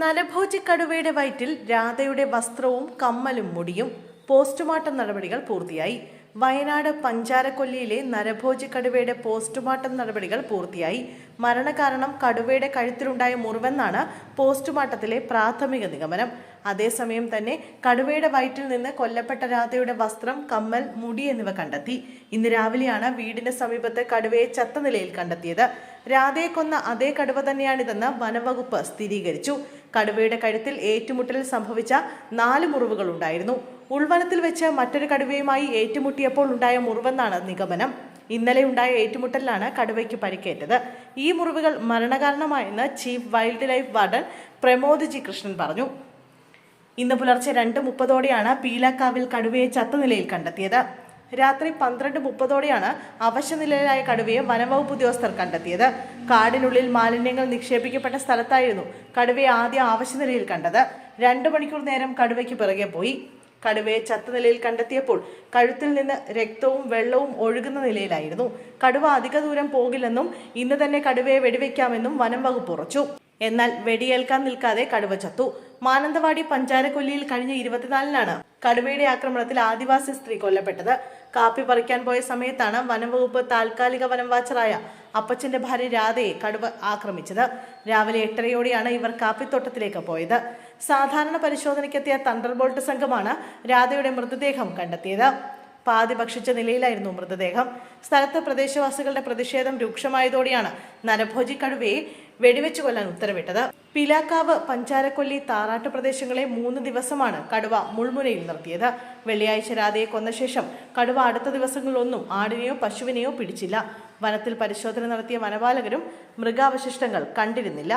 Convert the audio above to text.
നരഭോജി കടുവയുടെ വയറ്റിൽ രാധയുടെ വസ്ത്രവും കമ്മലും മുടിയും. പോസ്റ്റ്മോർട്ടം നടപടികൾ പൂർത്തിയായി. വയനാട് പഞ്ചാരക്കൊല്ലിയിലെ നരഭോജി കടുവയുടെ പോസ്റ്റ്മോർട്ടം നടപടികൾ പൂർത്തിയായി. മരണകാരണം കടുവയുടെ കഴുത്തിലുണ്ടായ മുറിവെന്നാണ് പോസ്റ്റ്മോർട്ടത്തിലെ പ്രാഥമിക നിഗമനം. അതേസമയം തന്നെ കടുവയുടെ വയറ്റിൽ നിന്ന് കൊല്ലപ്പെട്ട രാധയുടെ വസ്ത്രം, കമ്മൽ, മുടി എന്നിവ കണ്ടെത്തി. ഇന്ന് രാവിലെയാണ് വീടിന് സമീപത്ത് കടുവയെ ചത്ത നിലയിൽ കണ്ടെത്തിയത്. രാധയെ കൊന്ന അതേ കടുവ തന്നെയാണിതെന്ന് വനവകുപ്പ് സ്ഥിരീകരിച്ചു. കടുവയുടെ കഴുത്തിൽ ഏറ്റുമുട്ടലിൽ സംഭവിച്ച 4 മുറിവുകൾ ഉണ്ടായിരുന്നു. ഉൾവനത്തിൽ വെച്ച് മറ്റൊരു കടുവയുമായി ഏറ്റുമുട്ടിയപ്പോൾ ഉണ്ടായ മുറിവെന്നാണ് നിഗമനം. ഇന്നലെ ഉണ്ടായ ഏറ്റുമുട്ടലിലാണ് കടുവയ്ക്ക് പരിക്കേറ്റത്. ഈ മുറിവുകൾ മരണകാരണമായെന്ന് chief wildlife warden Pramod G Krishnan പറഞ്ഞു. ഇന്ന് പുലർച്ചെ 2:30ഓടെയാണ് പീലാക്കാവിൽ കടുവയെ ചത്ത നിലയിൽ കണ്ടെത്തിയത്. രാത്രി 12:30ഓടെയാണ് അവശനിലയിലായ കടുവയെ വനവകുപ്പ് ഉദ്യോഗസ്ഥർ കണ്ടെത്തിയത്. കാടിനുള്ളിൽ മാലിന്യങ്ങൾ നിക്ഷേപിക്കപ്പെട്ട സ്ഥലത്തായിരുന്നു കടുവയെ ആദ്യം അവശനിലയിൽ കണ്ടത്. 2 മണിക്കൂർ നേരം കടുവയ്ക്ക് പിറകെ പോയി. കടുവയെ ചത്ത നിലയിൽ കണ്ടെത്തിയപ്പോൾ കഴുത്തിൽ നിന്ന് രക്തവും വെള്ളവും ഒഴുകുന്ന നിലയിലായിരുന്നു. കടുവ അധിക ദൂരം പോകില്ലെന്നും ഇന്ന് തന്നെ കടുവയെ വെടിവെക്കാമെന്നും വനം വകുപ്പ് ഉറച്ചു. എന്നാൽ വെടിയേൽക്കാൻ നിൽക്കാതെ കടുവ ചത്തു. മാനന്തവാടി പഞ്ചാരക്കൊല്ലിയിൽ കഴിഞ്ഞ 24-നാണ് കടുവയുടെ ആക്രമണത്തിൽ ആദിവാസി സ്ത്രീ കൊല്ലപ്പെട്ടത്. കാപ്പി പറിക്കാൻ പോയ സമയത്താണ് വനംവകുപ്പ് താൽക്കാലിക വനം വാച്ചറായ അപ്പച്ചന്റെ ഭാര്യ രാധയെ കടുവ ആക്രമിച്ചത്. രാവിലെ 8:30ഓടെയാണ് ഇവർ കാപ്പിത്തോട്ടത്തിലേക്ക് പോയത്. സാധാരണ പരിശോധനയ്ക്കെത്തിയ തണ്ടർബോൾട്ട് സംഘമാണ് രാധയുടെ മൃതദേഹം കണ്ടെത്തിയത്. പാതി ഭക്ഷിച്ച നിലയിലായിരുന്നു മൃതദേഹം. സ്ഥലത്ത് പ്രദേശവാസികളുടെ പ്രതിഷേധം രൂക്ഷമായതോടെയാണ് നരഭോജി കടുവയെ വെടിവെച്ചു കൊല്ലാൻ ഉത്തരവിട്ടത്. പീലാക്കാവ്, പഞ്ചാരക്കൊല്ലി, താറാട്ട് പ്രദേശങ്ങളെ 3 ദിവസമാണ് കടുവ മുൾമുനയിൽ നിർത്തിയത്. വെള്ളിയാഴ്ച രാധയെ കൊന്ന ശേഷം കടുവ അടുത്ത ദിവസങ്ങളിലൊന്നും ആടിനെയോ പശുവിനെയോ പിടിച്ചില്ല. വനത്തിൽ പരിശോധന നടത്തിയ വനപാലകരും മൃഗാവശിഷ്ടങ്ങൾ കണ്ടിരുന്നില്ല.